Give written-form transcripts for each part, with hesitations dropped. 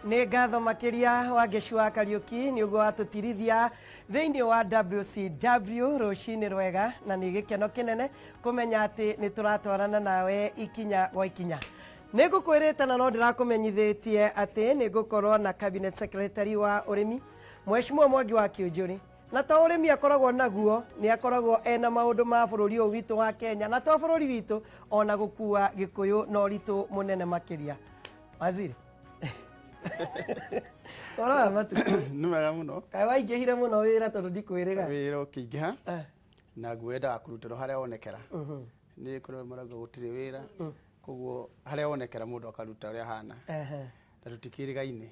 Nĩ ngatho makĩria wa Ngeci wa Kariuki nĩ ũguo watũtirithia thĩinĩ wa WCW rũcinĩ rwega, na nĩ gĩkeno kĩnene kũmenya atĩ nĩ tũratwarana nawe ikinya gwa ikinya. Nĩ ngũkwĩrĩte na no ndĩrakũmenyithĩtie atĩ nĩ ngũkorwo na Cabinet Secretary wa ũrĩmi Mheshimiwa Mwangi wa Kĩũnjũrĩ, na ta ũrĩmi akoragwo naguo nĩ akoragwo ena maũndũ ma bũrũri ũyũ witũ wa Kenya, na to bũrũri witũ ona gũkua Gĩkũyũ na ũritũ mũnene makĩria. Waziri ora matu nĩ wega mũno kaĩ waingĩhire mũno wĩra tondũ ndikwĩrĩga wĩra ũkĩingĩha na ngwenda kũrutĩrwo harĩa wonekera nĩ kũrĩ marauga gũtirĩ wĩra koguo harĩa wonekera mũndũ akaruta ũrĩa hana na tũtikĩrĩgaine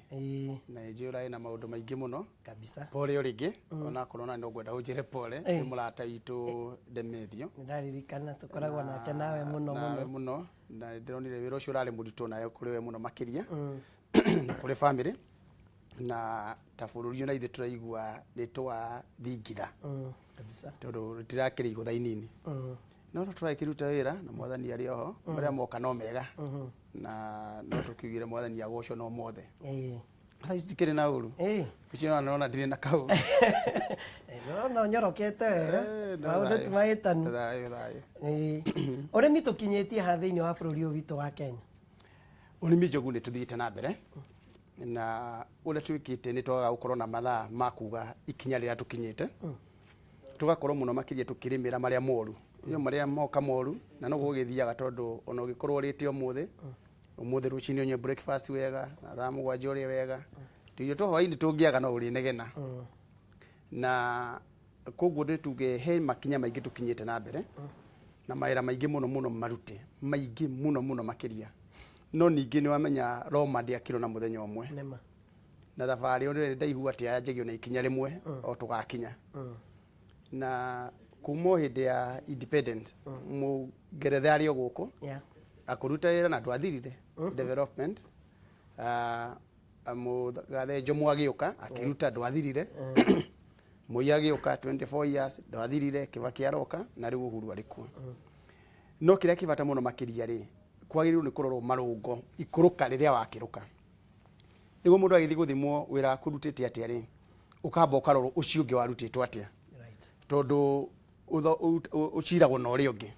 na njĩra ĩna maũndũ maingĩ mũno kabisa pole ũrĩngĩ ona korona no ngwenda ũnjĩre pole nĩ mũrata witũ Demethio ndaririkana tũkoragwo nake nawe mũno na ndĩronire wĩra ũcio ũrarĩ mũritũ nayo kũrĩ we mũno makĩria kũrĩ family na ta bũrũri ona ithuĩ tũraigua nĩ twathingitha kabisa tondũ rĩtirakĩrĩ igũtha inini no tũrakĩruta wĩra na mwathani arĩ oho marĩa moka no mega na no tũkiugire mwathani agocwo no mothe thaa ici tikĩrĩ na ũru ũcio nona ndirĩ na kaũru no nyorokete wega maũndũ ti mahĩtanu ũrĩmi tũkinyĩtie ha thĩinĩ wa bũrũri ũyũ witũ wa Kenya. Ũrĩmi njogu nĩ tũthiĩte na mbere na ũrĩa twĩkĩte nĩ twagaga gũkorwo na mathaa ma kuga ikinya rĩrĩa tũkinyĩte tũgakorwo mũno makĩria tũkĩrĩmĩra marĩa moru iyo marĩa moka moru na no gũgĩthiaga tondũ ona ũgĩkorwo ũrĩte ũmũthĩ rũcinĩ ũnyue breakfast wega na thaa mũgwanja ũrĩe wega tuge to hwainĩ tũngĩaga no ũrĩnegena na koguo ndĩtuge he makinya maingĩ tũkinyĩte na mbere na mawĩra maingĩ mũno marute maingĩ mũno makĩria no ningĩ nĩ wamenya Roma ndĩakirwo na mũthenya ũmwe na thabarĩ ũrĩa ndaigua atĩ yanjagio na ikinya rĩmwe o tũgakinya na kuma hĩndĩ ya independence mũngeretha arĩ o gũkũ akũruta wĩra na ndwathirire development mũgathe Jomo agĩũka akĩruta ndwathirire Moi agĩũka 24 years ndwathirire Kibaki aroka na rĩu Uhuru arĩ kuo no kĩrĩa kĩbata mũno makĩria rĩ kwagĩrĩirwo nĩ kũrorwo marũngo ikũrũka rĩrĩa wakĩrũka nĩguo mũndũ agĩthiĩ gũthimwo wĩra kũrutĩte atĩa rĩ ũkamba ũkarorwo ũcio ũngĩ warutĩtwo atĩa tondũ ũciragwo na ũrĩa ũngĩ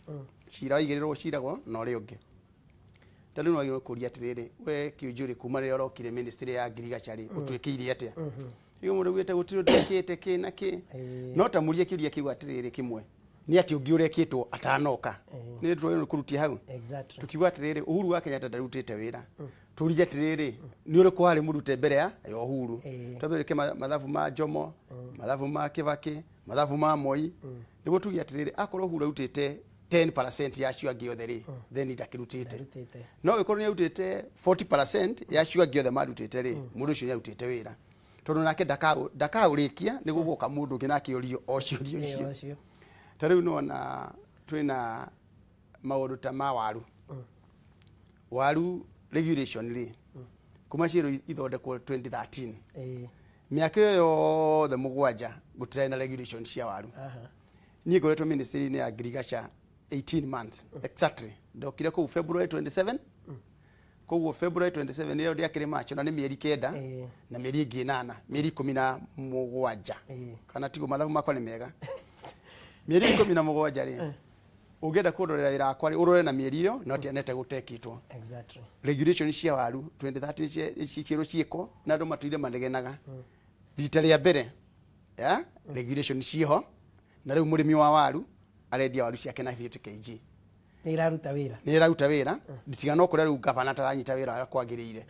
cira waigĩrĩrwo ũciragwo na ũrĩa ũngĩ tondũ no agĩrĩirwo kũria atĩrĩrĩ we Kĩũnjũrĩ kuma rĩrĩa ũrokire ministry ya Ngirigaca rĩ ũtwĩkĩire atĩa rĩu mũndũ gwĩte gũtirĩ ndekĩte kĩ na kĩ no ta mũrie kĩũria kĩu atĩrĩrĩ kĩmwe nĩ atĩ ũngĩ ũrekĩtwo atanoka nĩ tũrĩ kũrutia hau tukiuga atĩrĩrĩ Uhuru wa Kenyatta ndarutĩte wĩra tũrige atĩrĩrĩ nĩ ũrĩkũ warĩ mũrute mbere ya Uhuru twambĩrĩke mathabu ma Jomo mathabu ma Kibaki mathabu ma Moi nĩguo tuge atĩrĩrĩ akorwo Uhuru arutĩte 10% ya cio angĩ othe rĩ then ndakĩrutĩte no gĩkorwo nĩ arutĩte 40% ya cio angĩ othe marutĩte rĩ mũndũ ũcio nĩ arutĩte wĩra tondũ nake ndakaũrĩkia nĩguo gũka mũndũ ũngĩ nake ũrio o ciũria icio ta rĩu nona twĩna maũndũ ta ma waru regulation rĩ kuma ciĩrwo ithondekwo 2013 mĩaka ĩyo yothe mũgwanja gũtirĩ na regulation cia waru niĩ ngoretwo ministry-inĩ ya Ngirigaca 18 months exactly ndokire kũu February 27 koguo February 27 nĩyo ndĩakĩrĩ March na nĩ mĩeri 9 na mĩeri ĩngĩ 8 mĩeri 17 kana tigo mathabu makwa nĩ mega mĩeri 17 rĩ ũngĩenda kũrorera wĩra wakwa rĩ ũrore na mĩeri ĩyo no tianete gũtekĩtwo regulation cia waru 2013 cikĩrwo ciĩko na andũ matuire manegenaga rita rĩa mbere regulation ciho na rĩu mũrĩmi wa waru arendia waru ciake na 50 kg nĩ iraruta wĩra nditigana no kũrĩa rĩu gavana taranyita wĩra ũrĩa kwagĩrĩire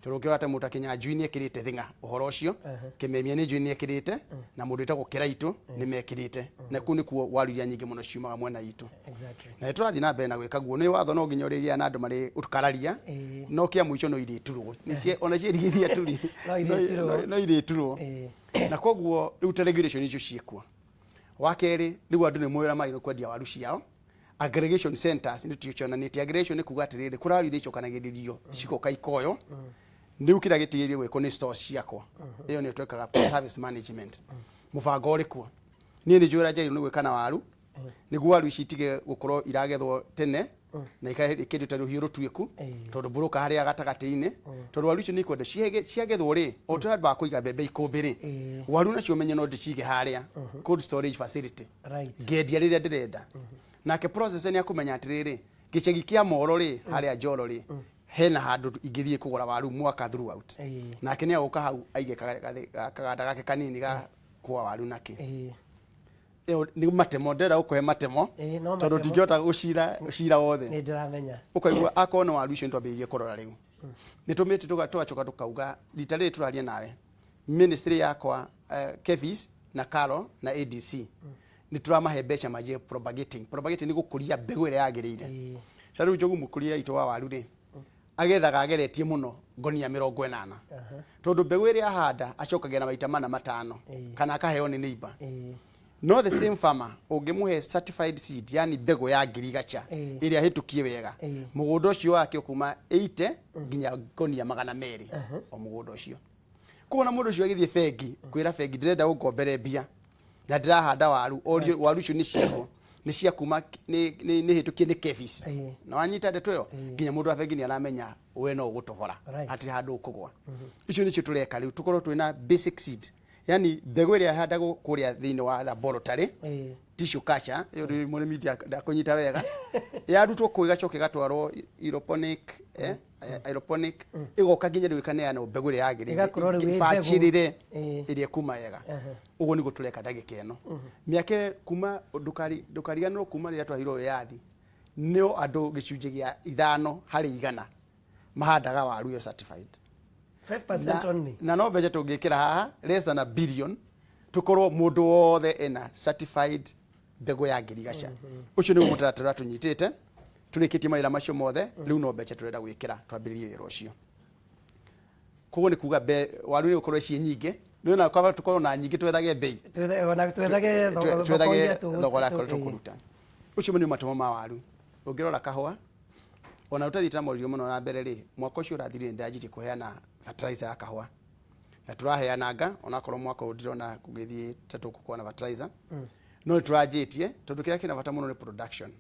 tondũ ũkĩrora mũta Kĩnyanjui nĩ ekĩrĩte thing'a ũhoro ũcio Kĩmemia nĩ njui nĩ ekĩrĩte na mũndũ wĩtagwo Kĩraitũ nĩ mekĩrĩte na kũu nĩkuo waru iria nyingĩ mũno ciumaga mwena itũ na tũrathiĩ na mbere na gwĩka guo nĩ watho no nginya ũrĩgĩa na andũ marĩ ũtukararia no kĩa mũico no irĩturwo ona ciĩrigithia turi no irĩturwo na koguo rĩu ta regulation icio ciĩkuo wa kerĩ rĩu andũ nĩ mwĩra magĩrĩirwo kwendia waru ciao aggregation centers nĩ tuonanĩtie aggregation nĩ kuga atĩrĩrĩ kũrarĩ icokanagĩrĩrio cikoka ikoyo rĩu kĩrĩa gĩtigĩrĩire gwĩkwo nĩ stores ciakwa ĩyo nĩ twĩkaga service management mũbango ũrĩ kuo niĩ nĩ njũra njagĩrĩirwo nĩ gwĩka na waru nĩguo waru ici itige gũkorwo iragethwo tene na ikaruta ruhiũ rũtuĩku tondũ mbũrũka harĩa gatagatĩ-inĩ tondũ waru icio nĩ ikwenda ciagethwo rĩ o tũrĩa ba kũiga mbembe ikũmbĩ rĩ waru nacio menye no ndĩcige harĩa cold storage facility ngendia rĩrĩa ndĩrenda nake processor nĩ akũmenya atĩrĩrĩ gĩcagi kĩa Moro rĩ harĩa Njoro rĩ hena handũ ingĩthiĩ kũgũra waru mwaka throughout nake nĩ agũka hau aige kaganda gake kanini ga kwa waru nake nĩ matemo ndĩrenda gũkũhe matemo tondũ ndingĩhota gũcira wothe nĩ ndĩramenya ũkaigua akorwo na waru icio nĩ twambĩrĩirie kũrora rĩu nĩ tũmĩte tũgacoka tũkauga rita rĩrĩ tũraria nawe ministry yakwa Kevis na Carol na ADC nĩ tũramahe mbeca manjie propagating nĩ gũkũria mbegũ ĩrĩa yagĩrĩire rĩu Njogu mũkũria itũ wa waru rĩ agethaga ageretie mũno ngonia 40 tondũ mbegũ ĩrĩa ahanda acokagia na maita 4-5 kana akaheo nĩ neighbor no the same farmer ũngĩmũhe certified seed yani mbegũ ya ngirigacha ĩrĩa hĩtũkie wega mũgũnda ũcio wake kuma 80 nginya ngonia 200 o mũgũnda ũcio kuona mũndũ ũcio agĩthiĩ bengi kwĩra bengi ndĩrenda gũkombere mbia na ndĩrahanda waru waru icio nĩ ciaho nĩ cia kuma nĩ hĩtũkie nĩ Kevis na wanyita ndeto ĩyo nginya mũndũ wa bengi nĩ aramenya we no ũgũtobora atĩ handũ ũkũgwa icio nĩcio tũreka rĩu tũkorwo twĩna basic seed yani mbegũ ĩrĩa handagwo kũrĩa thĩinĩ wa laboratory tissue culture ĩyo mũrĩmi ndakũnyita wega yarutwo kũ igacoka ĩgatwarwo aeroponic ĩgoka nginya rĩu ĩkaneana mbegũ ĩrĩa yagĩrĩire ibacĩrĩre ĩrĩa kuma wega ũguo nĩguo tũreka ndagĩka ĩno mĩaka kuma ndũkariganĩrwo kuma rĩrĩa twahirwo wĩyathi nĩo andũ gĩcunjĩ gĩa 5% mahandaga waru yo certified 5% only na no mbeca tũngĩkĩra haha less than a billion tukorwo mũndũ wothe ena certified mbegũ ya ngirigaca ũcio nĩguo mũtaratara tũnyitĩte tũrĩkĩtie mawĩra macio mothe rĩu no mbeca tũrenda gwĩkĩra twambĩrĩrie wĩra ũcio koguo nĩ kuga waru nĩ gũkorwo ciĩ nyingĩ nĩona kwamba tũkorwo na nyingĩ twethage bei twethage thogora tũkũruta ũcio nĩ matũmo ma waru ũngĩrora kahũa ona ũtathita morio mũno na mbere rĩ mwaka ũcio ũrathirire ndajirie kũheana fertilizer ya kahũa na tũraheanaga ona korwo mwaka ũndirona kũgĩthiĩ tatũkũkwa na fertilizer no tũranjĩtie tondũ kĩrĩa kĩna bata mũno nĩ production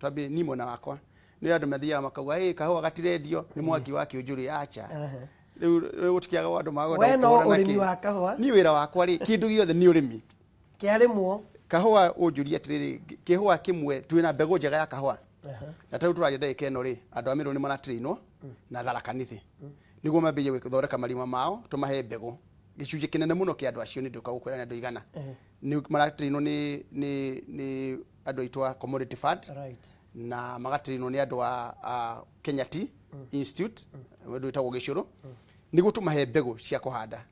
twambie ni mwena wakwa nĩ andũ mathiaga makauga kahũa gatirendio nĩ mwaki wa kĩũnjũrĩ acha rĩu gũtikiaga andũ magoda ũrĩmi wa kahũa ni wĩra wakwa rĩ kĩndũ gĩothe nĩ ũrĩmi kĩarĩmwo kahũa ũnjũria atĩrĩrĩ kĩhũa kĩmwe twĩna mbegũ njega ya kahũa na tarĩu tũraria ndagĩka ĩno rĩ andũ a Meru nĩ maratrainwo na Tharaka Nithi nĩguo mambĩrĩrie gũthondeka marima mao tũmahe mbegũ gĩcunjĩ kĩnene mũno kĩa andũ acio nĩ ndũka gũkwĩra nĩ andũ igana nĩ maratrainwo nĩ andũ aitũ a Commodity Fund na magatrainwo nĩ andũ a Kenya Tea Institute andũ aitagwo Gĩcũrũ nĩguo tũmahe mbegũ cia kũhanda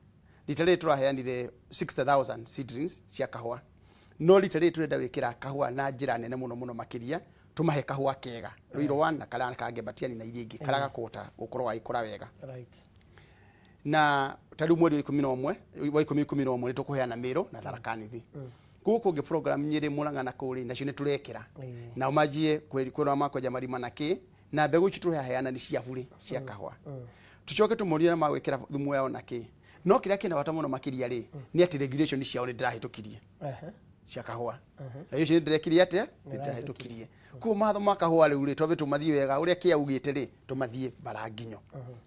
rita rĩrĩ tũraheanire 60,000 seedlings cia kahũa no rita rĩrĩ tũrenda gwĩkĩra kahũa na njĩra nene mũno makĩria tũmahe kahũa kega rũiro 1 na karĩa kangĩ batiani na iria ingĩ karaga kũhota gũkorwo agĩkũra wega na tarĩu mweri wa 11 nĩ tũkũheana Meru na Tharaka Nithi gũkũ kũngĩ program Nyĩrĩ Mũrang'a na kũrĩ nacio nĩ tũrekĩra nao manjie kwĩrwo makwenja marima na kĩ na mbegũ ici tũheana nĩ cia bure cia kahũa tucoke tũmorie na magwĩkĩra thumu yao na kĩ no kĩrĩa kĩna bata mũno makĩria rĩ nĩ atĩ regulation ciao nĩ ndĩrahĩtũkirie cia kahũa na icio nĩ ndĩrekire atĩa nĩ ndĩrahĩtũkirie kuo matho ma kahũa rĩu rĩ twambe tũmathiĩ wega ũrĩa kĩaugĩte rĩ tũmathiĩ baranginyo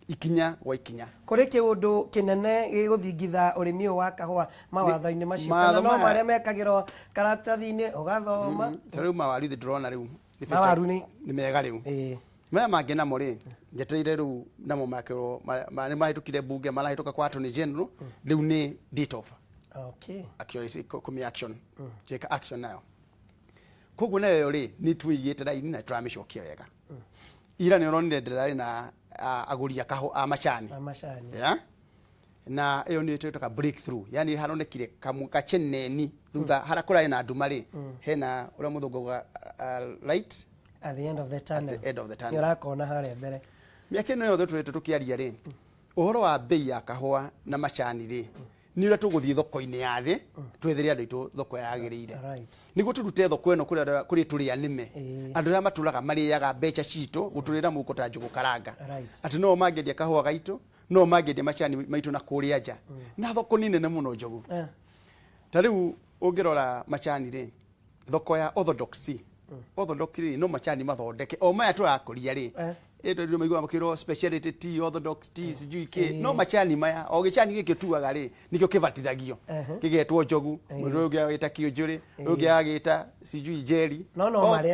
ikinya gwa ikinya kũrĩ kĩũndũ kĩnene gĩgũthingitha ũrĩmi ũyũ wa kahũa mawatho-inĩ macio kana no marĩa mekagĩrwo karatathi-inĩ ũgathoma rĩu mawaru ndĩrona rĩu mawaru nĩ mega rĩu maya mangĩ namo rĩ njetereire rĩu namo makĩrwo nĩ mahĩtũkire bunge marahĩtũka kwa Attorney General rĩu nĩ date of actually come action cheka action nayo koguo nayo rĩ nĩ twĩigĩte raini na tũramĩcokia wega ira nĩ ũronire ndĩrarĩ na agũri a macani na ĩyo nĩ twĩtaka breakthrough yani haronekire kacheneni thutha hara kũrarĩ na nduma rĩ hena ũrĩa mũthũngũ light at the end of the tunnel nĩũrakona harĩa mbere mĩaka ĩno yothe tũrĩte tũkĩaria rĩ ũhoro wa bei ya kahũa na macani rĩ nĩ ũrĩa tũgũthiĩ thoko-inĩ ya thĩ twethere andũ aitũ thoko yagĩrĩire nĩguo tũrute thoko ĩno kũrĩ tũrĩa nĩme andũ arĩa matũraga marĩaga mbeca citũ gũtũrĩra mũko ta njũgũ karanga atĩ no mangĩendia kahũa gaitũ no mangĩendia macani maitũ na kũrĩa nja na thoko nĩ nene mũno Njogu ta rĩu ũngĩrora macani rĩ thoko ya orthodox orthodox ri no macani mathondeke o maya turakuria ri endo ndio maigua makiro speciality tea orthodox tea CGK no macani maya o gicani giki tuaga ri nikio kivatithagio kigetwo njogu mundu ungi agita kionjuri ungi agita CGK jelly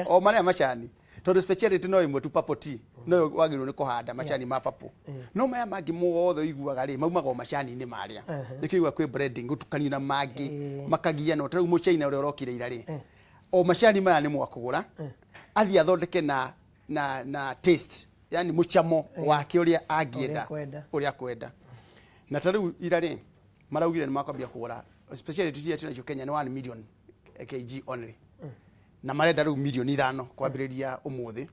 o maria macani tondu speciality no imwe tu papo tea no wagirwo ni kuhanda macani ma papo no maya mangi mothe iguaga ri maumaga macani ni maria nikigua kwi blending gutukani na mangi makagia no tarau muchaina uri urokire ira ri o macani maya ni mwakugura athia thondeke na taste yani muchamo wake uria angienda uria kwenda na tarau ira ri maraugire ni makwambia kugura speciality tea tunayo Kenya ni 1 million kg only na marenda riu milioni 5 kwambiriria umuthi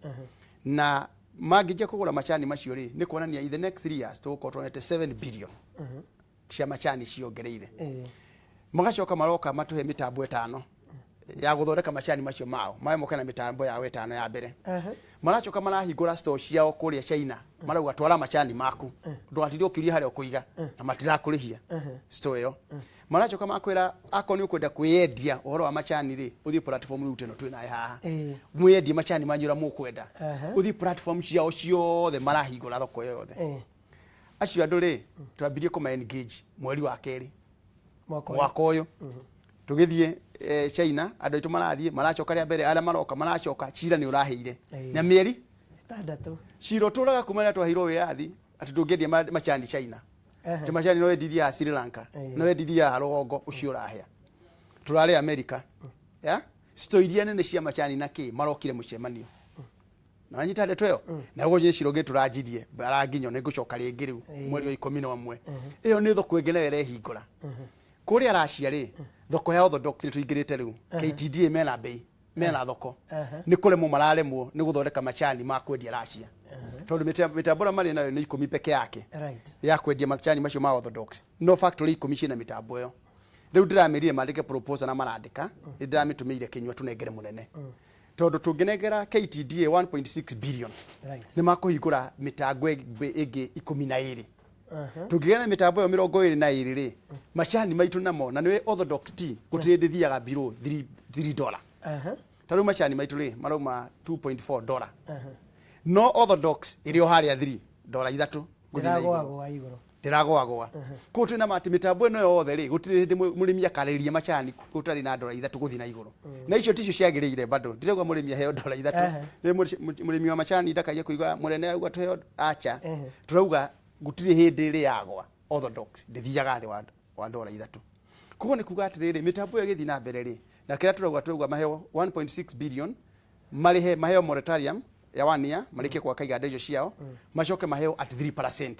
na mangije kugura macani macio ri ni kuonania in the next 3 years tugukorwo twonete 7 billion cia macani ciongereire magacoka maroka matuhe mitambo 5 ya guthondeka macani macio mao mawe moka na mitambo ya 5 ya mbere maracoka marahingura store ciao kuria China marauga twara macani maku ndwatirio kiria haria ukuiga na matirakurihia store yo maracoka makwira akoni ukwenda kwiendia uhoro wa macani ri uthie platform ru teno twina haha mwiendie macani manyura mukwenda uthie platform ciao ciothe marahingura thoko yothe acio andu ri twambirie kuma engage mweri wa keri mwaka uyu tugithie China andu itu marathie maracoka ria mbere ara maroka maracoka cira ni uraheire na mieri 6 ciro turaga kumana twahirwo wiathi ati ndungedia macani China ti macani no endiria Sri Lanka no endiria rogongo ucio urahea turare America ya stoiria nene cia macani na ki marokire mucemanio na anyita ndeto yo na goje ciroge turajirie baranginyo ne gucoka ringi riu mweri wa 11 iyo ni thoko ingenere hingura kuri aracia ri thoko ya orthodox tuingirite riu KTDA mena bei mena thoko ni kuremwo mararemwo ni guthondeka macani ma kwendia aracia tondu mitambo mari nayo ni 10 peke yake ya kwendia macani macio ma orthodox no factory 10 cina mitambo yo riu ndiramerire mandike proposal na marandika ndiramitũmĩire kinywa tunengere munene tondu tunginengera KTDA 1.6 billion ni makuhingura mitango ingi 12 tungigena mitambo yo 22 ri macani maitu namo na niwe orthodox tea gutirindithiaga biro $3 taru macani maitu ri maroma $2.4 no orthodox irio haria $3 ndiragoagwa ko twina mati mitambo ino yothe ri gutiri hindi murimi akariria macani gutari na $3 guthi na iguru na icio ticio ciagiriire bado ndirego murimi aheo $3 murimi wa macani ndakaye kuiga murene auga tuheo acha turauga gutiri hindi ri yagwa orthodox ndithiaga thi wa $3 kugo ni kuga atiriri mitambo yo githi na mbere ri na kira turauga maheo 1.6 billion maheo moratorium ya 1 year marike kwa kaiga icio ciao macoke maheo at 3%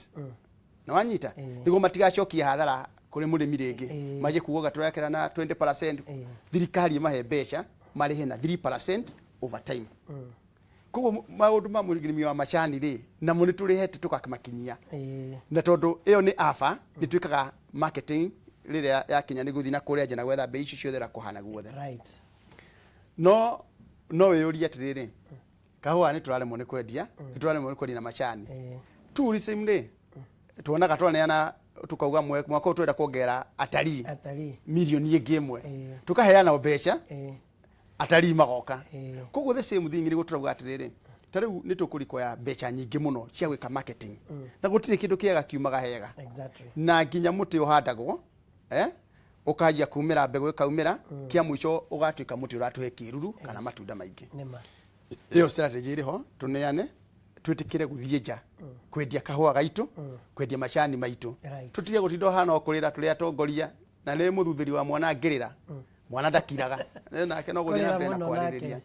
na wanyita nigo matigacokia hathara kuri murimi ringi maje kugoga turekera na 20% thirikari mahe mbeca marihe na 3% over time kugo maundu ma murimi wa macani ri na muni turihete tukakamakinyia na tondu iyo ni afa ni twikaga marketing riria ya kinya ni guthi na kuria jana gwetha bei icio ciothe ra kuhana guothe no weyuria atiriri kahua ni turaremwo ni kwendia turaremwo ni kwendia na macani tourism ri tuonaga twaneana tukauga mwaka utwenda kuongera atari milioni ingi imwe tukaheana mbeca atari magoka koguo the same thing ri guturauga atiriri tariu ni tukuriko ya mbeca nyingi muno cia gwika marketing na gutire kindu kiega kiumaga hega na nginya muti uhandagwo ukajia kumira mbegu ikaumira kia mwisho ugatuika muti uratuhe kiruru kana matunda maingi iyo strategy iriho tuneane twitikire guthie nja kwendia kahua gaitu kwendia macani maitu tutire gutindo hana okurira turia tongoria na ni muthuthiri wa mwana ngirira mwana ndakiraga nake no guthira mbere na kwaririria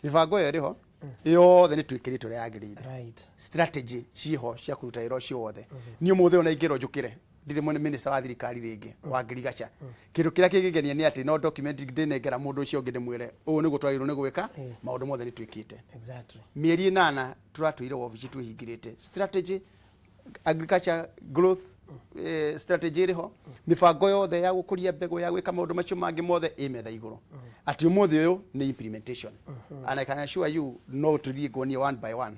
mibango yo iriho yothe ni twikirite uria yagirire strategy ciho cia kuruta iro ciothe ni umuthe ona ingiro njukire ndire mwene minister wa thirikari ringi wa ngirigaca kindu kiria kigigenia ni ati no document ndinengera mundu ucio ngi ndimwire u ni gutwairwo ni gwika maundu mothe ni twikite mieri 8 turatuire office twihingirite strategy agriculture growth strategy iriho mibango yothe ya gukuria mbegu ya gwika maundu macio mangi mothe imetha iguru ati umuthi uyu ni implementation and I can assure you no tuthie kuonia one by one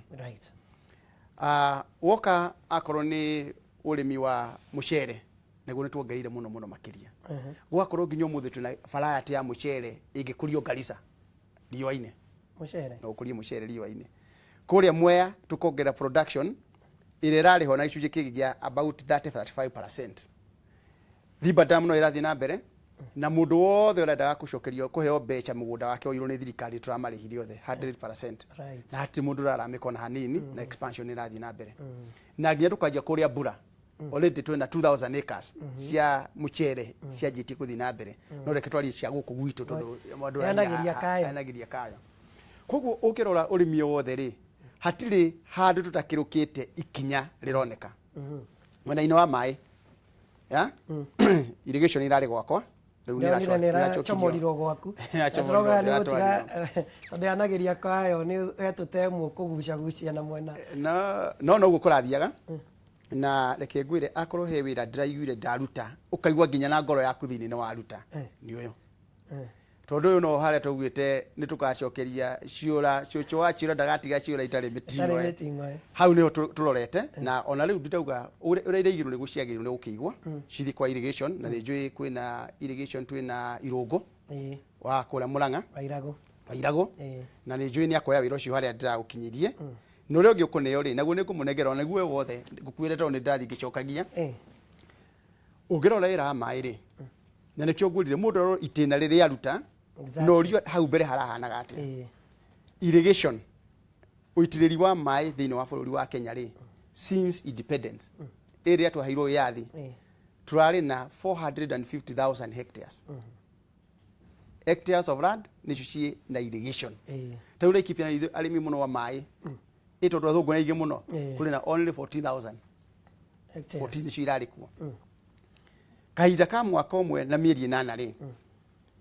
woka akorwo ni urimi wa mucere neguo ni tuongereire muno makiria gwakorwo nginya umuthi tuna variety ya mucere ingikurio Garissa riwa-ine mucere na ukurie mucere riwa-ini kuria Mwea tukongera production ire rari ho na icunjĩ kĩngĩ gĩa about 30-35%. Thiba Dam no irathi na mbere na mundu wothe urendaga kucokerio kuheo mbeca mugunda wake oirwo ni thirikari turamarihire othe 100%. Right. Na hati mundu araramikona hanini na expansion irathi na mbere. Na nginya tukanjia kuria Bura already twina 2000 acres cia mucere cia jiti kuthi na mbere no reke twari cia guku gwitu tondu mundu anagiria kayo. Koguo ukirora urimi wothe ri hatiri handu tutakirukite ikinya rironeka mwena-ini wa mai ya irrigation irari gwakwa riu nira chomorirwo gwaku atroga ni gutira tondu anagiria kayo ni etutemu kugucagucia na mwena no uguo kurathiaga na reke ngwire akorwo he wira ndiraiguire ndaruta ukaigua nginya na ngoro yaku thini ni waruta ni uyu tondu uyu no haria tugwite ni tukacokeria ciura cucu wa ciura ndagatiga ciura itari mitingo hau niho turorete na ona riu nditauga uria ireigirwo ni guciagirwo ni gukiigwa cithi kwa irrigation na ni njui kwina irrigation twina Irungu wa kuria Murang'a Wairago na ni njui ni akoya wira ucio haria ndiragukinyirie no ri ungi ukuneo ri naguo ni kumunegera ona guo wothe ngukwire tondu ndathi gicokagia ungirora ira mai ri na nikio ngurire mundu itina riri aruta no rio hau mbere harahanaga ati irrigation uitiriri wa mai thiini wa bururi wa Kenya ri since independence area twaheirwo yathi turari na 450,000 hectares of land nicio na irrigation taura ikipia na arimi muno wa mai ito ndo thungu na igi muno kuri na only 14,000 hectares 14 nicio irari kuo kahinda ka mwaka umwe na mieri 8 ri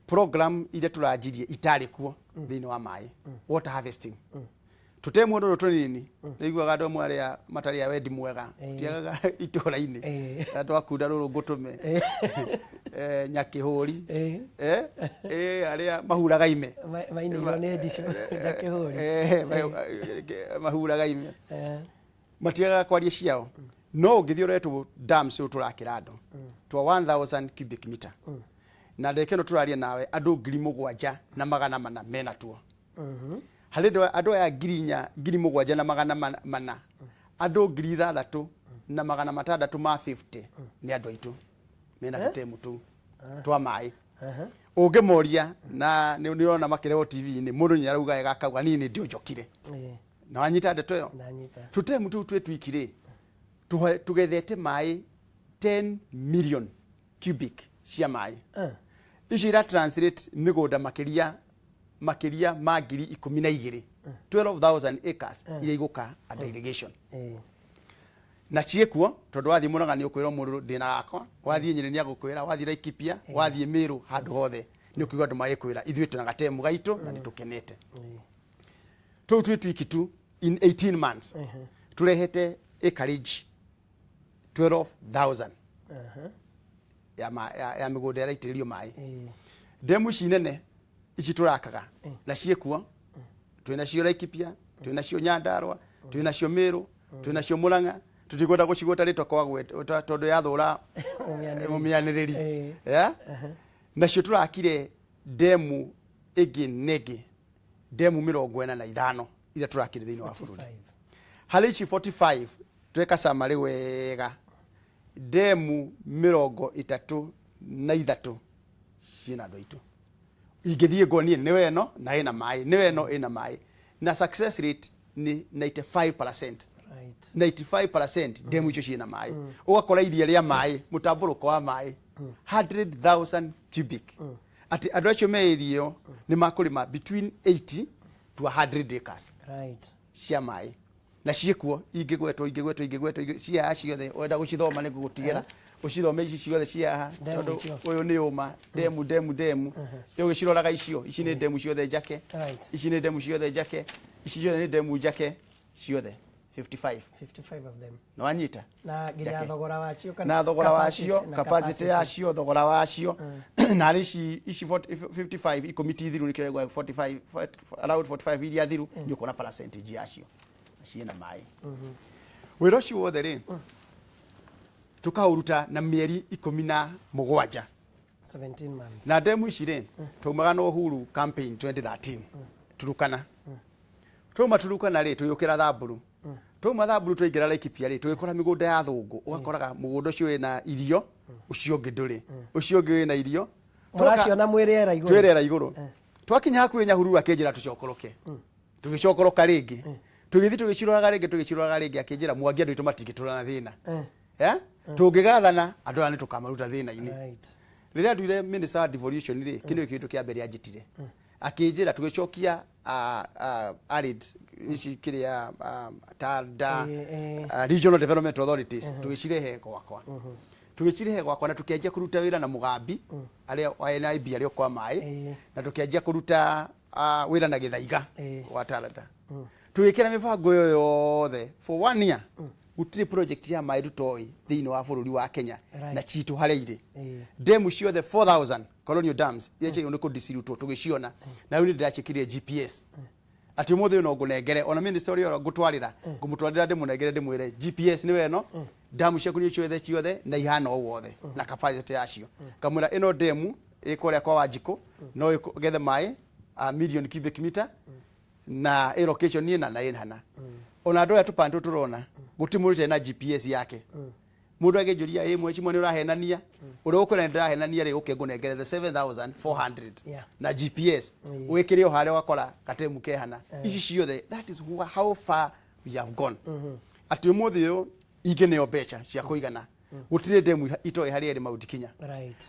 program ile turajirie itari kuo thiini wa mai water harvesting tutemu ndo tunini niguaga andu mwaria matari ya wendi mwega tiagaga itura-ini andu akunda ruru ngutume nyakihuri aria mahuraga ime mainirwo ni ndicio nyakihuri mahuraga ime matiagaga kwaria ciao no ngithioretwo dams turakira andu twa 1000 cubic meter na ndekeno turaria nawe andu 7,400 mena tuo halindo andu aya 7,400 andu 6,600 ma 50 ni andu aitu mena tutemu tu twa mai ungemoria na ni urona makireo TV ni mundu nyarauga gakauga nini ndio njokire na wanyita ndeto yo tutemu tu twetwikire tugethete mai 10 million cubic cia mai ici ira translate migunda makiria ma 12,000 12,000 acres iria iguka under irrigation na ciekuo tondu wathi Murang'a ni ukwira mundu ndina gakwa wathi Nyeri ni agukwira wathi Laikipia wathi Meru handu hothe ni ukiuga andu magikwira ithuĩ tuna gatemu gaitu na nitukenete tu twikitu in 18 months turehete acreage 12,000 ya migunda iraitĩrĩrio mai demu ici nene ici turakaga na ciekuo twina cio Laikipia twina cio Nyandarua twina cio Meru twina cio Murang'a tutigwenda gucigota ritwa kwa tondu ya thura mumianiriri na cio turakire demu igi negi demu 45 ira turakire thiini wa bururi hali ici 45 tweka samari wega demu 33 cina andu aitu ingithie ngonie ni weno na ina mai ni weno ina mai na success rate ni 95%. 95% demu icio cina mai ugakora iria ria mai mutamburuko wa mai 100,000 cubic ati andu acio meirio ni makurima between 80 to 100 acres cia mai na ciekuo ingigwetwo cia ciothe wenda gucithoma ni gugutigera ucithome ici ciothe cia tondu uyu ni uma demu yo giciroraga ici ni demu ciothe njake ici ni demu ciothe njake ici ciothe ni demu njake ciothe 55 of them no anyita na ginya thogora wacio kana thogora wacio capacity yacio thogora wacio na ici 55 ikomiti thiru nikiregwa 45 around 45 iria thiru ni ukona percentage yacio ciina mai wira ucio wothe ri tukauruta na mieri 17 17 months na demu ici ri tumaga no Uhuru campaign 2013 Turukana tuma Turukana ri tuyukira Thamburu tuma Thamburu tuingira Laikipia ri tuyikora migunda ya thungu ugakoraga mugunda ucio wina irio ucio ngi nduri ucio ngi wina irio muraciona mwirera iguru twirera iguru twakinya hakuhi Nyahururu akinjira tucokoroke tugicokoroka ringi tugithi tugiciroraga ringi akinjira Mwangi andu itu matingiturana thina tungigathana andu aya nitukamaruta thina-ini riria nduire minister wa devolution ri kino kindu kia mbere anjitire akinjira tugicokia arid ici kiria TARDA regional development authorities tugicirehe gwakwa tugicirehe gwakwa na tukianjia kuruta wira na Mugambi aria NIB aria kwa mai na tukianjia kuruta wira na Githaiga wa TARDA tugikira mibango yo yothe for 1 year gutire project ya mai rutoi thiini wa bururi wa Kenya na chitu hareire demu ciothe 4000 colonial dams yeche ni ko disiruto tugiciona na uni ndirachikirie GPS ati umuthe no ngunengere ona ministry yo gutwarira ngumutwarira ndimunengere ndimwire GPS ni weno damu ciaku ni ciothe na ihana o wothe na capacity yacio kamura ino demu ikoria kwa Wanjiko no igethe mai a million cubic meter na location ni na hana ona andu aya tupandu turona gutimurite na GPS yake mundu agejuria imwe cimwe ni urahenania uri ukore ndirahenania ri ukengunengere the 7400 na GPS wikire o hare wakora katemu kehana ici ciothe that is how far we have gone ati umuthi yo igene o becha cia kuigana gutire demu itoi hari eri Mount Kenya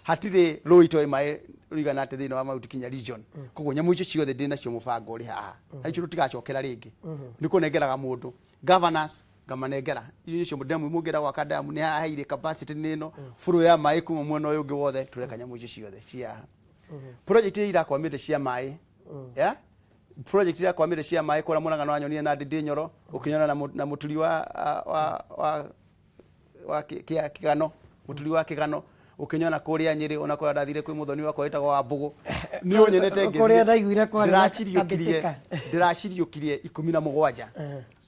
hatire lo itoi mai rigana ati thina wa Mount Kenya region koguo nyamu icio ciothe ndina cio mubango uri haha aicio tutigacokera ringi ni kunengeraga mundu governors ngamanengera icio demu mugira gwa kadamu ni haire capacity nino furu ya mai kuma mwena uyu ungi wothe tureka nyamu icio ciothe cia project ira kwamire cia mai project ira kwamire cia mai kora Murang'a no anyonire na Ndinyoro ukinyona na muturi wa kigano muturi wa kigano ukinyona kuria Nyeri ona kora ndathire kwi muthoni wa kwetagwo wa Mbugu ni unyenete ngi kuria ndaiguire kwa ndiraciriukirie 17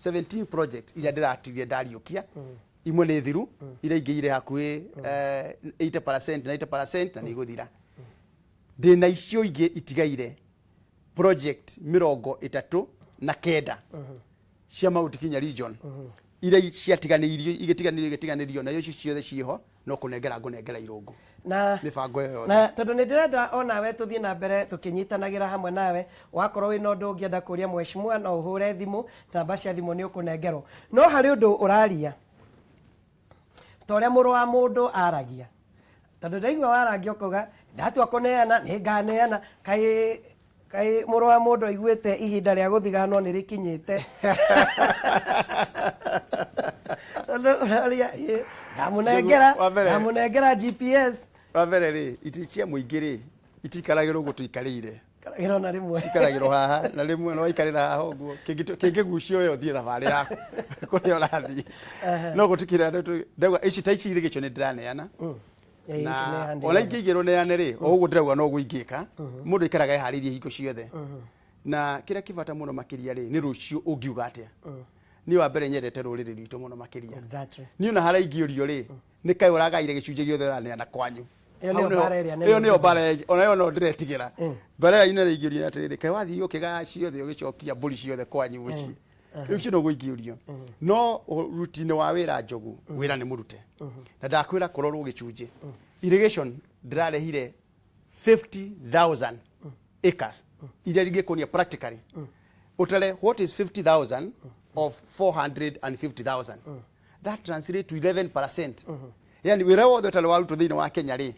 17 project ira ndiratirie ndariukia imwe ni thiru ira ingiire hakuhi 80% na 80% na niguthira ndina icio ingi itigaire project 39 cia Mount Kenya region ira igitiganirio na icio ciothe ciho no kunengera ngunengera irungu na mibango yo na tondu ni ndirenda ona we tuthie na mbere tukinyitanagira hamwe nawe wakorwo wina undu ungienda kuria mheshimiwa no uhure thimu namba cia thimu ni ukunengerwo no hari undu uraria toria muru wa mundu aragia tondu ndaigua waragia ukoga ndatua kuneana ni nganeana kai muru wa mundu aiguite ihinda ria guthiganwo ni rikinyite namunengera GPS wambere ri iticia muingi ri itikaragirwo guo tuikarire karagirwo na rimwe ikaragirwo haha na rimwe no ikarira haha uguo kingigucio yo thie thabari yaku kuria urathi no gutikira ndauga ici taici iri gicho ni ndiraneana na ona ingigirwo neane ri o uguo ndirauga no guingika mundu ikaraga eharirie hingo ciothe na kira kibata muno makiria ri ni rucio ungiuga atia ni wa mbere nyendete ruriri rwitũ muno makiria ni ona hara ingĩũrio ri ni kai uragaire gicunjĩ giothe uraneana kwanyu iyo ni bara ona yo no ndiretigĩra bara ina ingĩũrio atiriri kai wathi ukiga ciothe ugicokia mburi ciothe kwanyu muci icio no guingĩũrio no rutine wa wira Njogu wira ni murute na ndakwira kororwo gicunjĩ irrigation ndirarehire 50,000 acres iria ingĩkonia practically utare what is 50,000 of 450,000 that translates to 11%. Yani wira wothe utale waruto thiini wa Kenya ri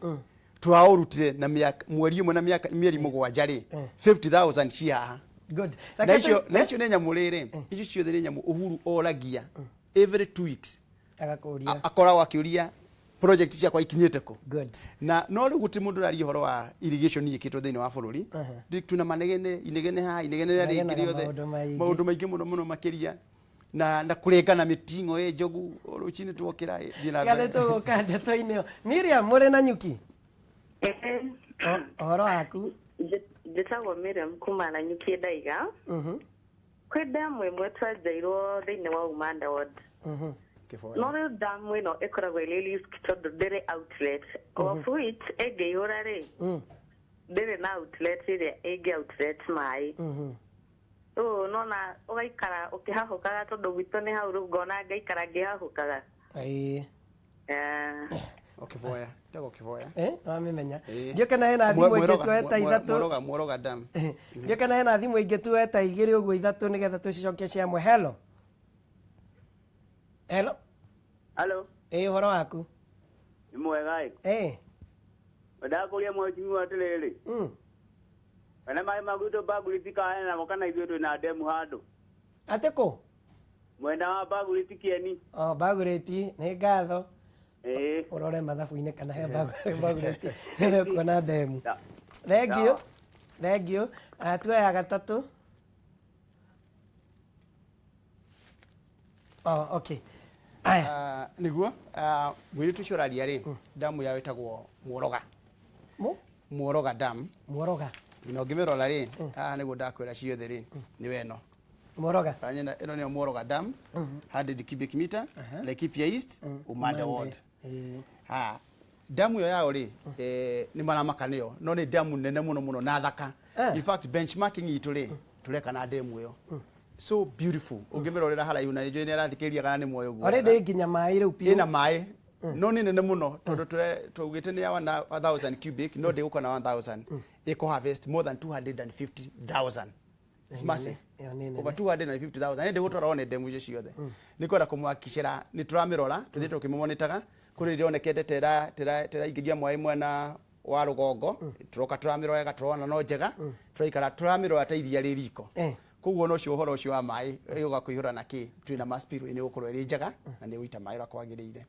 twaurutire na mweri umwe na mieri mugwanja ri 50,000 cia good na icio ne nyamurire icio ciothe ni nyamu Uhuru oragia every 2 weeks agakuria akora akiuria project cia kwa ikinyete ko good na no ri guti mundu ari horo wa irrigation yikitwo thiini wa bururi tuna manegene inegene ari ngiri yothe maundu maingi muno makiria na kurengana mitingo Njogu ruchini tuokira thina gale to kande to ineo Miriam muri na nyuki horo aku njitagwo Miriam kuma na nyuki ndaiga kwi damu imwe twanjairwo thiini wa Umanda ward no rä damu ä no ä koragwo ä tondå ndä rä outlet of which ä ngä ihå ra rä ndä rä na outlet ä rä a ä ngä outlet maä nona ugaikara ukihahukaga tondu gwitũ nĩ hau rĩu ngona ngaikara ngĩhahukaga. Kivoya, tego Kivoya. Wamĩmenya. Ndiũke na hena thimũ ingĩ tueta ithatũ. Muoroga dam. Ndiũke na hena thimũ ingĩ tueta igĩrĩ ũguo ithatũ nĩgetha tũcicokie ciamwe. Hello. Hello. Hello. Ũhoro waku? Nĩ mwega ĩ? Ndakũria mwaki wa tĩrĩrĩ. Kana maĩ magwitũ Baguriti kana namo kana ithuĩ twĩna ndemu handũ. Atĩ kũ? Mwena wa Baguriti Kieni. Baguriti, nĩ ngatho. Urore mathabu-inĩ kana he Baguriti nĩkuona ndemu. Thengiũ. Tuoya gatatũ. Okay. Niguo mwĩrĩtu ũcio ũraria rĩ, damu yao ĩtagwo Muoroga. Muoroga dam. Muoroga. Ino ngĩmĩrora rĩ, haha nĩguo ndakwĩra ciothe rĩ, nĩ weno. Muoroga. Ĩno nĩyo Muoroga dam, 100 cubic meter, Laikipia East, Umanda Ward. Damu ĩyo yao rĩ, nĩ maramaka nĩyo, no nĩ damu nene mũno na thaka. In fact benchmarking itũ rĩ, tũreka na damu ĩyo. So beautiful. Ũngĩmĩrorera haraihu na nĩnjũĩ nĩ arathikĩrĩria kana nĩ muoyo guo. Already nginya maĩ rĩu piũ. Ĩna maĩ. No nĩ nene mũno tondũ twaugĩte nĩ ya 1000 cubic, no ndĩgũkorwo na 1000. Ĩko harvest more than 250,000. It's massive. Over 250,000. Nĩ ndĩgũtwara one demu icio ciothe. Nĩ kwenda kũmwakicĩra nĩ tũramĩrora, tũthiĩ tũkĩmĩmonitaga kũrĩ rĩonekete tĩraingĩria maĩ mwena wa rũgongo, tũroka tũramĩrora tũrona no njega, tũraikara tũramĩrora ta iria rĩ riko. Koguo no cio ũhoro ũcio wa maĩ ũgakũihũra na kĩ twĩna maspiru nĩ gũkorwo ĩrĩ njega na nĩ ũita maĩ ũrĩa kwagĩrĩire.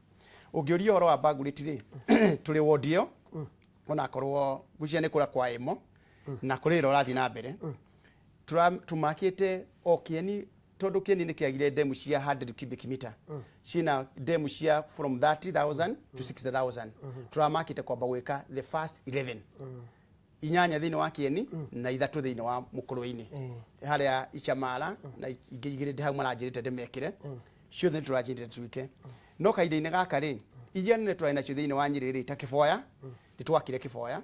Ũngĩũria ũhoro wa Baguriti rĩ, tũrĩ ward ĩyo ona akorwo gwĩciria nĩ kũrĩa kwa ĩmo na kũrĩ ĩra ũrathiĩ na mbere. Tũmakĩte o Kieni tondũ Kieni nĩ kĩagire demu cia 100 cubic meter. Ciĩna demu cia from 30,000 to 60,000. Tũramakĩte kwamba gwĩka the first 11. Inyanya thĩinĩ wa Kieni na ithatũ thĩinĩ wa Mũkũrũ-inĩ. Harĩa Icamara na ingĩ igĩrĩ ndĩ hau maranjĩrĩte ndĩmekĩre. Ciothe nĩ tũranjĩrĩte tuĩke. No kahinda-inĩ gaka rĩ, iria nene twarĩ nacio thĩinĩ wa Nyĩrĩ rĩ ta Kivoya, nĩ twakire Kivoya.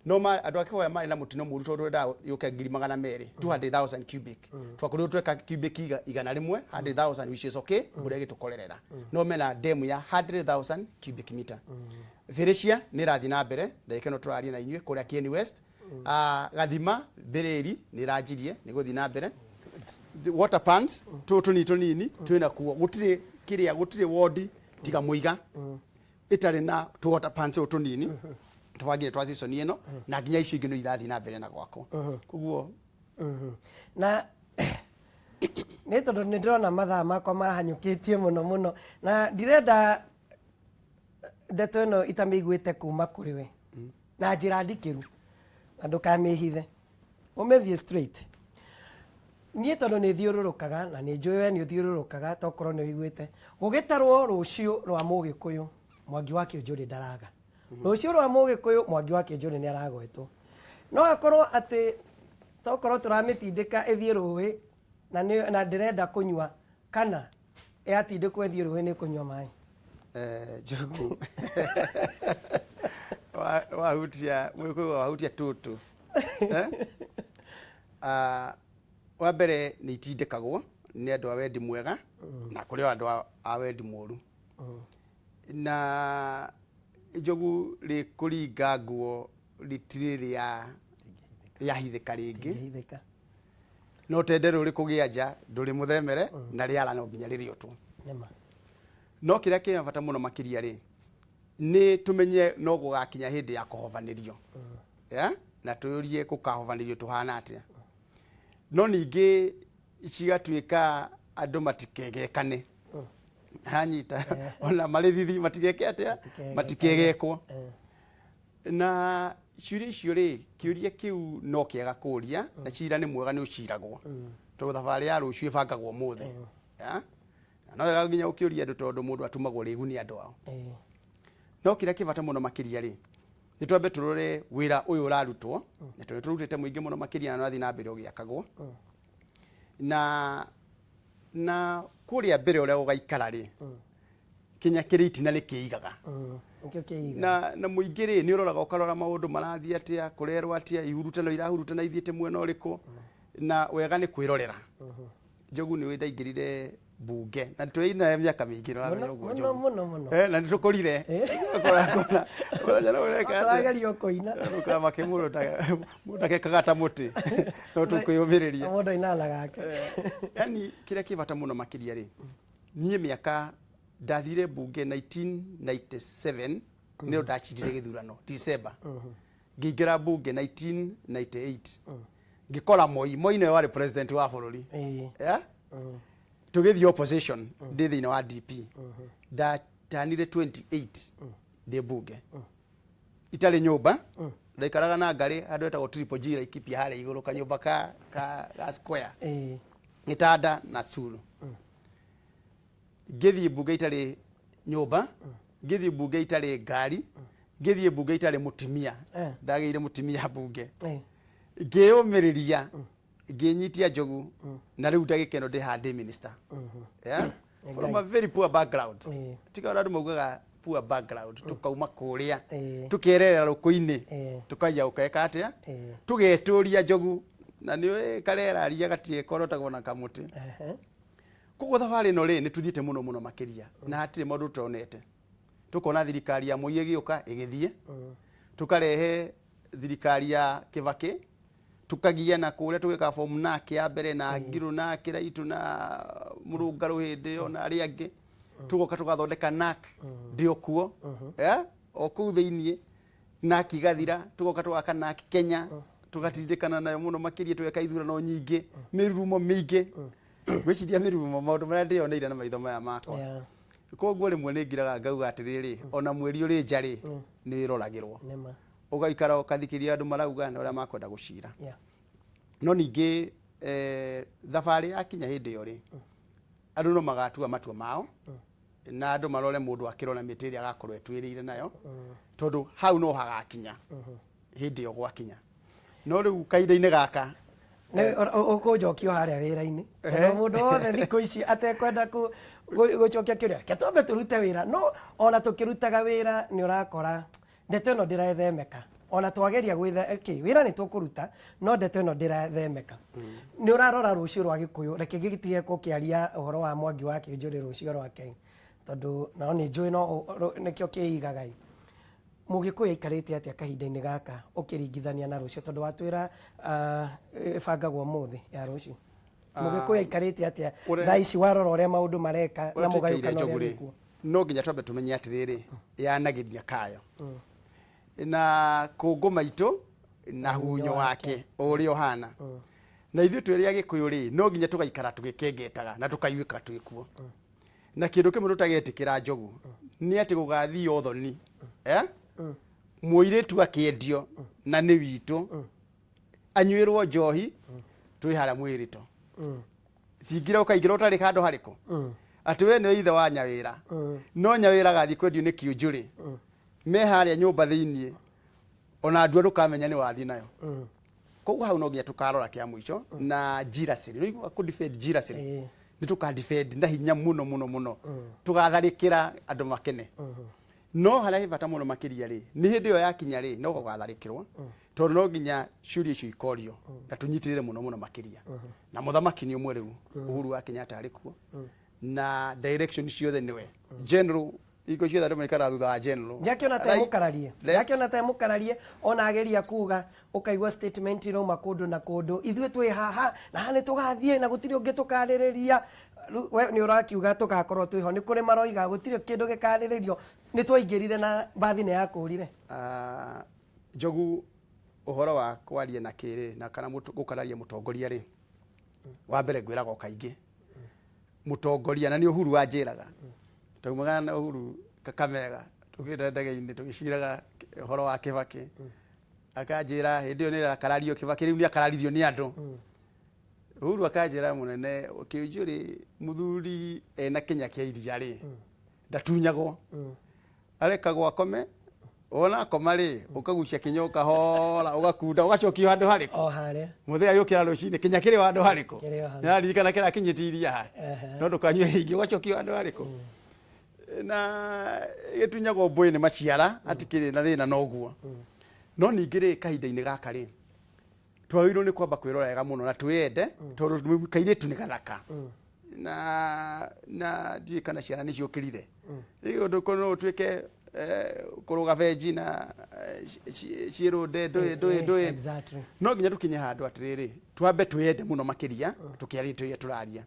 No andũ a Kivoya marĩ na mũtino mũru tondũ nda yũke 200,000, 200,000 cubic. Twakorirwo tweka cubic 100,000, 100,000 which is okay, mbura ĩgĩtũkorerera. No mena demu ya 100,000 cubic meter. Felicia nĩ rathiĩ na mbere, ndagĩka no tũraria na inyuĩ kũrĩa Kieni West. Gathima, Mbĩrĩri nĩ ranjirie nĩ gũthiĩ na mbere. Water pans tũnini twĩna kuo, gũtirĩ ward tiga Mũiga ĩtarĩ na water pans tũnini. Tũbangire twa season ĩno na nginya icio ingĩ no irathiĩ na mbere na gwakwo. Koguo na nĩ tondũ nĩ ndĩrona mathaa makwa mahanyũkĩtie mũno na ndirenda ndeto ĩno itamĩiguĩte kuma kũrĩ we na njĩra ndikĩru na ndũkamĩhithe ũmĩthiĩ straight. Niĩ tondũ nĩ thiũrũrũkaga na nĩ njũĩ we nĩ ũthiũrũrũkaga tokorwo nĩ ũiguĩte gũgĩtarwo rũciũ rwa Mũgĩkũyũ Mwangi wa Kĩũnjũrĩ ndaraga. Rũciũ rwa Mũgĩkũyũ Mwangi wa Kĩũnjũrĩ nĩ aragwetwo. No akorwo atĩ tokorwo tũramĩtindĩka ĩthiĩ rũĩ na ndĩrenda kũnyua kana yatindĩkwo ĩthiĩ rũĩ nĩ kũnyua maĩ. Njogu wahutia Mũgĩkũyũ wahutia tũtũ. Wa mbere nĩ itindĩkagwo nĩ andũ a wendi mwega na kũrĩ andũ a wendi mũru. Na Njogu rĩ kũringa nguo ritirĩ rĩa hithĩka rĩngĩ. No tenderũ rĩ kũgĩa nja ndũrĩ mũthemere na rĩara no nginya rĩrĩotwo. No kĩrĩa kĩna bata mũno makĩria rĩ, nĩ tũmenye no gũgakinya hĩndĩ ya kũhobanĩrio. Na tũrie gũkahobanĩrio tũhana atĩa. No ningĩ cigatuĩka andũ matikegekane. Hanyita ona marĩ thithi matigeke atĩa matikegekwo. Na ciũria icio rĩ, kĩũria kĩu no kĩega kũria na cira nĩ mwega nĩ ũciragwo. Tondũ thabarĩ ya rũciũ ĩbangagwo ũmũthĩ. No wega nginya ũkĩũria andũ tondũ mũndũ atumagwo rĩgu nĩ andũ ao. No kĩrĩa kĩbata mũno makĩria rĩ, nĩ twambe tũrore wĩra ũyũ ũrarutwo na tondũ tũrutĩte mũingĩ mũno makĩria na nathiĩ na mbere ũgĩakagwo. Na kũrĩa mbere ũrĩa ũgaikara rĩ, Kenya kĩrĩ itina rĩkĩigaga. Na mũingĩ rĩ nĩ ũroraga ũkarora maũndũ marathiĩ atĩa, kũrerwo atĩa, ihurutano irahurutana ithiĩte mwena ũrĩkũ. na wega ni kwirorera Njogu ni ndaingirire bunge na twina miaka mingi no amenya uguo muno na nitukorire akona na ureka ataragerio koina ruka makimuro ndake kagata muti no tukuyumiriria modo inala gake yani kire kibata muno makiria ri nie miaka ndathire bunge 1997 ndio ndachindire githurano December ngigira bunge 1998 ngikora Moi ne wari president wa bururi tugithi opposition ndi thina wa DP ndatanire 28 de bunge itari nyumba ndaikaraga na ngari andu etagwo Triple G ikipia hare iguru kanyumba ka square gitanda na suru ngithi bunge itari nyumba ngithi bunge itari ngari ngithi bunge itari mutimia ndageire mutimia bunge ngiyumiriria nginyitia Njogu na riu ndagikeno ndi handi minister from a very poor background tika andu maugaga poor background tukauma kuria tukerera rukuini tukaya ukeka atia tugeturia Njogu na ni karera aria gatie korotagwo na kamuti kugo thabari no ri ni tuthiite muno makiria na hatire maundu tuonete tukona thirikari ya Moi giuka igithie tukarehe thirikari ya Kibaki tukagia na kuria tugika form nake ya mbere na Ngiru na Kiraitu na Murungaru hindi ona ari angi tugoka tugathondeka nak ndio kuo o kuu thiini na kigathira tugoka tugaka nak Kenya tugatindikana nayo muno makiria tweka ithurano nyingi mirumo mingi gwiciria mirumo maundu maria ndioneire na maitho maya makwa koguo rimwe ningiraga ngauga atiriri ona mweri uri njari ni iroragirwo ugaikara ukathikiria andu marauga na uria makwenda gucira no ningi thabari akinya hindi yo ri andu no magatua matua mao na andu marore mundu akirona mitiri agakorwo etwirire nayo tondu hau no hagakinya hindi yo gwakinya no riu kaida-ini gaka ukujokio haria wira-ini mundu wothe thiku ici atekwenda gucokia kiuria ketombe turute wira no ona tukirutaga wira ni urakora ndeto ino ndirathemeka ona twageria gwithe wira ni tukuruta no ndeto ino ndirathemeka ni urarora rucio rwa Gikuyu reke gigitige kukiaria uhoro wa Mwangi wa Kinjuri rucio rwake tondu no ni njui no nikio kiigagai Mugikuyu ikarite atia kahinda-ini gaka ukiringithania na rucio tondu watwira bangagwo muthi ya rucio Mugikuyu ikarite atia thaici warora uria maundu mareka na mugayukana uria gikuo no nginya twambe tumenye atiriri yanagiria kayo na kungu maitu na hunyo wake uri ohana na ithu tweria Gikuyu ri no nginya tugaikara tugikengetaga na tukayuika twikuo na kindu kimwe tutagetikira Njogu ni ati gugathii othoni muiritu akiendio na ni witu anyuirwo njohi twi hara mwirito thingira ukaigira utari kando hariko ati we ni ithe wa Nyawira no Nyawira gathi kwendio ni Kiunjuri me haria nyumba thiini ona andu rukamenya ni wathi nayo koguo hau no nginya tukarora kia mwisho na jirasiri no ku defend jirasiri ni tuka defend na hinya muno tugatharikira andu makene no haria bata muno makiria ri ni hindi yo yakinya ri no gugatharikirwo tondu no nginya ciuria icio ikorio na tunyitirire muno makiria na muthamaki ni umwe riu Uhuru wa Kenyatta ari kuo na direction ciothe niwe general iko ciothe andu maikara thutha wa general yakiona ta mukararie ona ageria kuga ukaigwa statement irauma kundu na kundu ithue twi haha na hani tugathie na gutiri ungi tukaririria we ni urakiuga tugakorwo twiho ni kuri maroiga gutiri kindu gikariririo ni twaingirire na bathi ne yakurire Njogu uhoro wa kwaria na kiri na kana gukararia mutongoria ri wa mbere ngwiraga kaingi mutongoria na ni Uhuru wanjiraga taumaga na Uhuru Kakamega tugire ndege-ini tugiciraga uhoro wa Kibaki akanjira hindi yo ni rakarario Kibaki riu ni akararirio ni andu Uhuru akanjira munene Kiunjuri muthuri ena Kenya kia iria ri ndatunyagwo arekagwo akome ona akoma ri ukagucia kinyoka hora ugakunda ugacokio handu hariko haria muthia yukira rucini Kenya kiri handu hariko ndirikana kira kinyitiria ha no ndukanywe hingi ugacokio handu hariko na gitunyago mbui ni maciara atikiri na thina noguo no ningiri kahinda-ini gaka ri twagirwo ni kwamba kwirora wega muno na twende tondu kairitu ni gathaka na ndiye kana ciana ni ciukirire undu kono twike kuruga veji na cirude ndoe no nginya tukinye handu atiriri twambe twende muno makiria tukiarite turaria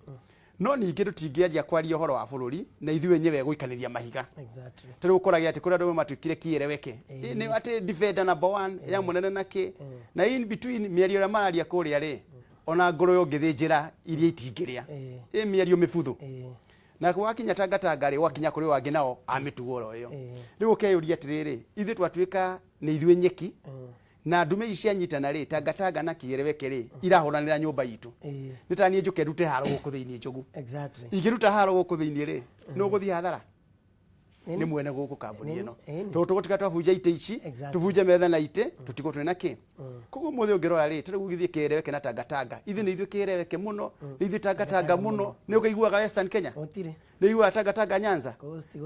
no ningi tutingiaria kwaria horo wa bururi na ithuĩ nyewe guikaniria mahiga tari gukoragia ati kuria andu matwikire kiereweke ni ati defender number 1 ya munene naki na in between miario ya mararia kuria ri ona ngoro yo ngithinjira iria itingiria miario mibuthu na gwakinya Tangatanga ri gwakinya kuri wangi nao amitugo ro yo riu ukeyuria atiriri ithuĩ twatuika ni ithuĩ nyeki na ndume ici cianyitana ri Tangatanga na kiereweke ri irahoranira nyumba itu nitanie njuke rute haro guku thiini njugu ingiruta haro guku thiini ri no guthi hathara ni mwene guku kambuni ino tugutika twabunja ite ici tubunje metha na ite tutigo twina ki koguo muthe ungirora ri tari gugithie kiereweke na Tangatanga ithuĩ ni ithuĩ kiereweke muno ni ithuĩ Tangatanga muno ni ukaiguaga Western Kenya ni igua Tangatanga Nyanza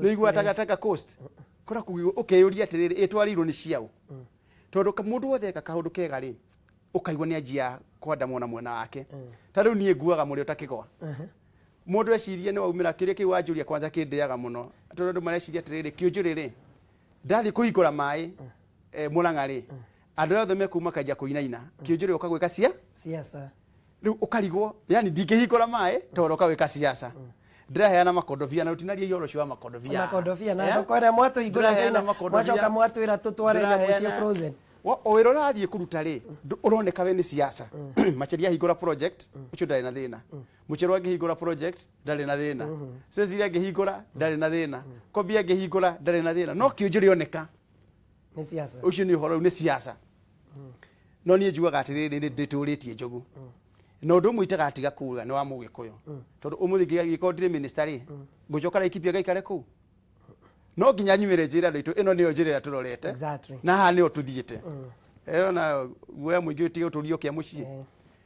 ni igua Tangatanga Coast kora kugio ukeyuria atiriri itwarirwo ni ciau tondu mundu wothe kaundu kega ri ukaigwa ni ajia kwenda mwana mwena wake tariu nie nguaga muri utakigwa mundu ecirie ni waumira kiria kiu anjuria kwanza kindiaga muno tondu andu mareciria atiriri kiunjuriri ndathi kuhingura mai Murang'a ri andu othe mekuma kajia kuinaina kiunjuriri ukagwika siasa riu ukarigwo yani ndingihingura mai tondu ukagwika siasa ndiraheana makondobia na rutinaria yoro cio makondobia na ndokore mwatu hingura cina mwacoka mwatwira tutware nyamu cia frozen wiro rathie kuruta ri uroneka we ni siasa macheria hingura project ucio ndari na thina muchero angihingura project ndari na thina Cecilia angihingura ndari na thina Kobia angihingura ndari na thina no kiunjuri oneka ni siasa ucio ni horo ni siasa no nie njugaga atiriri ni ndituritie njogu no ndu muitaga atiga kuga ni wa mugikuyu tondu umuthi gikondire ministry ngucoka Laikipia gaikare ku no nginya nyumire njira ndu ino niyo njira turorete na ha niyo tuthiete na we muingi utige uturio kia mucii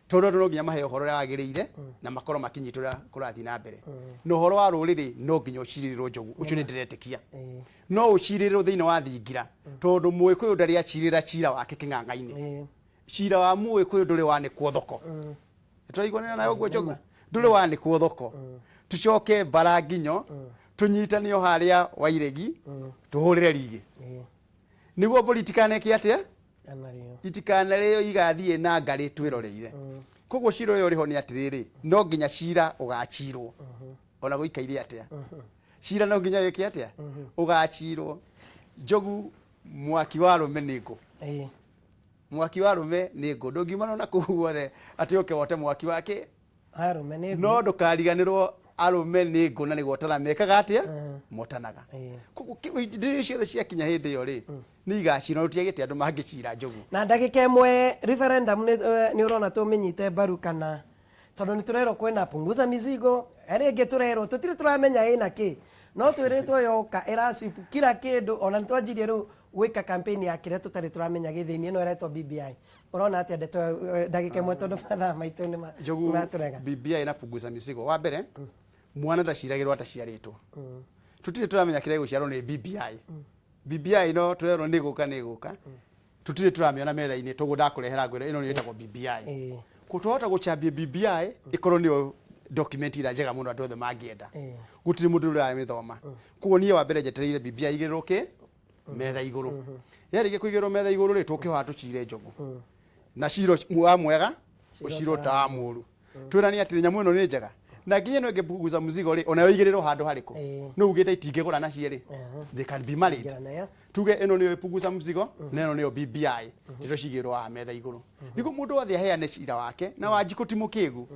tondu no nginya mahe uhoro wagiriire na makoro makinyitura kurathi na mbere no uhoro wa ruriri no nginya ucirirwo njogu ucio ni ndiretikia no ucirirwo thiini wa thingira tondu muikuyu ndari acirira cira wake king'ang'a-ini cira wa muikuyu nduri wanikwo thoko turaigwana nayo gwo njogu nduri wanikwo thoko tucoke Baranginyo tunyitanio haria Wairegi tuhurire rigi niguo politikane ki atia itikanareo igathie na ngari twiroreire koguo ciro yo riho ni atiriri no nginya cira ugachirwo ona guikaire atia cira no nginya wiki atia ugachirwo njogu mwaki wa rume ningo mwaki wa rume ningo ndungimana na kuhuothe ati oke wote mwaki wake arume ningo no ndukariganirwo arume ningo na nigo tara mekaga atia motanaga koguo ndiri ciothe ciakinya hindi yo ri ni igacira rutiagite andu mangicira njogu na ndagika imwe referendum ni urona tumenyite mbaru kana tondu ni turero kwena punguza mizigo eringi turero tutiri turamenya ina ki no twiritwo yoka iraswipu kila kindu ona nitwanjirie ru gwika campaign ya kire tutari turamenya githini ino iretwo BBI urona atia ndeto ndagika imwe tondu mathaa maitu ni maturega BBI na punguza mizigo wa mbere mwana ndaciragirwo ataciaritwo tutiri turamenya kire guciarwo ni BBI BBI no turero ni guka tutiri turamiona metha-ini tugu ndakurehera ngwiro ino ni itagwo BBI kutohota guchambia BBI ikorwo ni document ira njega muno andu othe mangienda gutiri mundu uri amithoma kuo nie wa mbere njetereire BBI igiruke metha iguru yarige kuigirwo metha iguru ri tuke wa tucire njogu na ciro wa mwega uciro ta muru twirani atiri nyamu ino ni njega na nginya no ngepunguza muzigo ri ona wigirirwo handu hariku no ugite itingigura na cieri they can be married tuge ino ni punguza muzigo na ino ni BBI ndiro cigirwo wa metha iguru niko mundu othe aheane cira wake na wanjiku timukigu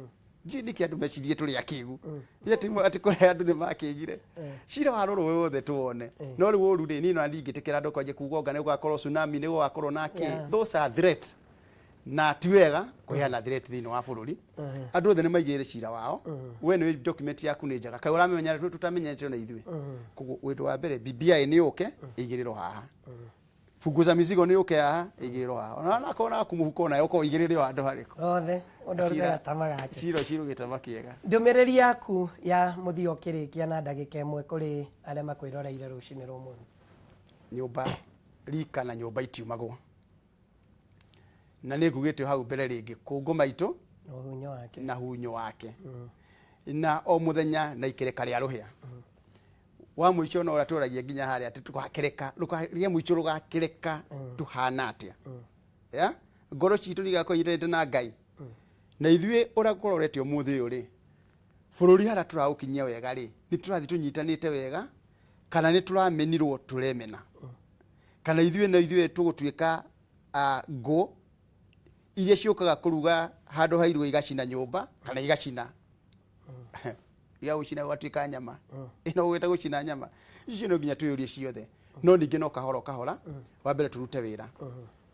njini ki andu mecirie turi akigu yeti ati kore andu ni makigire cira wa roro wothe tuone no ri woru ri ni no ndingitikira andu kwanje kugonga ni gwakorwo tsunami ni gwakorwo naki those are threats na tiwega kuheana threat thini wa bururi andu othe ni maigire cira wao we ni document yaku ni njega kai uramenya tutamenyete na ithui kugu witu wa mbere BBI ni uke igiriro haha punguza mizigo ni uke haha igiriro haha ona nakona kumuhuko na yoko igiriro andu hariko othe ondorera tamagake ciro gitama kiega ndumiriri yaku ya muthio kirikia na ndagika imwe kuri aria makwiroreire rucini rumwe nyumba rika na nyumba itiumagwo na nä ngugä hau mbere rä ngä kå ngå maitå na hunyo wake na o må thenya na ikä reka rä a rå hä a wa må ico no å rä a tå ragia nginya harä atä rä må ico rå gakä reka tå hana atä a ngoro citå nä igakorwo inyitanä na Ngai na ithuä å rä a gå rorete å må thä å rä bå rå ri harä a tå raå kinyia wega rä nä tå rathiä tå nyitanä te wega kana nä tå ramenirwo tå remena kana ithuä tå gå tuä ka ngå iria ciåkaga kå ruga handå hairwo igacina nyåmba kana igacina igagåcina gwatuä ka nyama ä no gå gä ta gå cina nyama icio no nginya twä å rie ciothe no ningä no kahora kahora wa mbere tå rute wä ra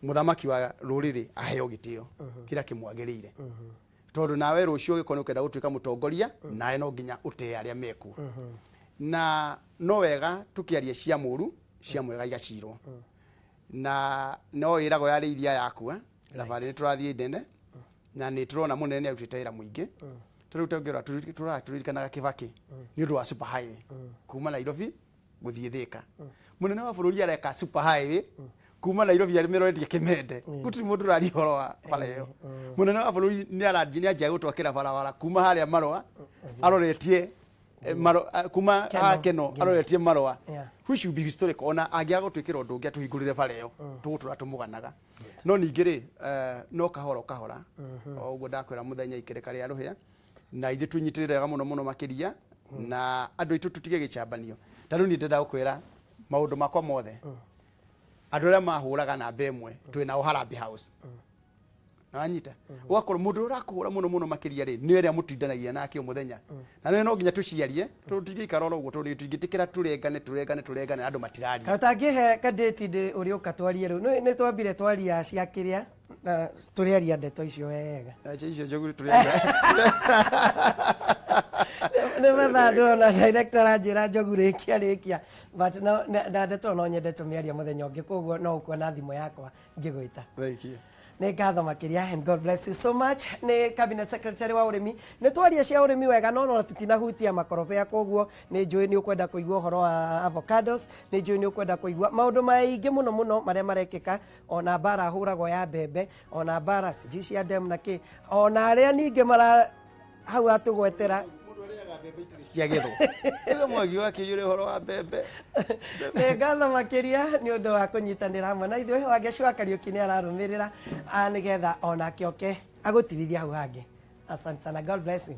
må thamaki wa rå rä rä aheo gä tä o kä rä a kä mwagä rä ire tondå nawe rå cio å gä korwo nä å kenda gå tuä ka må tongoria nawe no nginya å tee arä a mekuo na no wega tå kä aria cia må ru cia mwega igacirwo na no ä ragwo yarä iria yakua thabarä nä tå rathiä ndene na nä tå rona må nene nä arutä te wä ra må ingä tå rä u tå ratå ririkanaga kä bakä nä å ndå wa super highway kuma Nairobi gå thiä thä ka må nene wa bå rå ri areka super highway kuma Nairobi arä mä roretie kä mende gå tirä må ndå rari horo wa bara ä yo må nene wa bå rå ri nä anjia gå twakä ra barabara kuma harä a Marwa aroretie kuma akeno aroretie Marwa which should be historic ona angä gå tuä kä ra å ndå å ngä atå hingå rä re bara ä yo tå gå tå ra tå må ganaga no ningä rä no kahora kahora o guo ndakwä ra må thenya ikä reka rä a rå hä a na ithuä tå nyitä rä rega må no må no makä ria na andå aitå tå tige gä cambanio ta rä u nä ndenda gå kwä ra maå ndå makwa mothe andå arä a mahå raga namba ä mwe twä nao Harambee House nanyita ugakorwo må ndå å rakå ra må no må no makä ria rä nä arä a må tindanagia nake å må thenya na no nginya tå ciarie tondå tingä ikara oro å guo tondå tingä tä kä ra tå rengane andå matiraria kana tangä he kadäti ndä å rä å ka twarie rä u nä twambire twaria cia kä rä a tå rä aria ndeto icio wega icio njogu tå nä metha ndå ona director anjä ra njogu rä kia but na ndeto no nyende tå mä aria må thenya å ngä koguo no å kuona thimå yakwa ngä gå ä ta nä ngatho makiria and God bless you so much nä cabinet secretary wa urimi nä twaria cia urimi wega no tutinahutia makorobea koguo nä njui nä ukwenda kuigua uhoro wa avocados nä njui nä ukwenda kuigua maundu maingĩ muno maria marekeka ona bara huragwo ya mbembe ona bara siji cia dem na kä ona aria ningĩ mara hau atũgwetera ciagethwo ĩyo mwagi wake yũrĩ ũhoro wa mbembe nĩ ngatho makĩria nĩ ũndũ wa kũnyitanĩra hamwe na ithuĩ Wangeci Kariuki nĩ ararũmĩrĩra nĩgetha onake oke agũtirithia hau hangĩ. Asante sana, God bless you.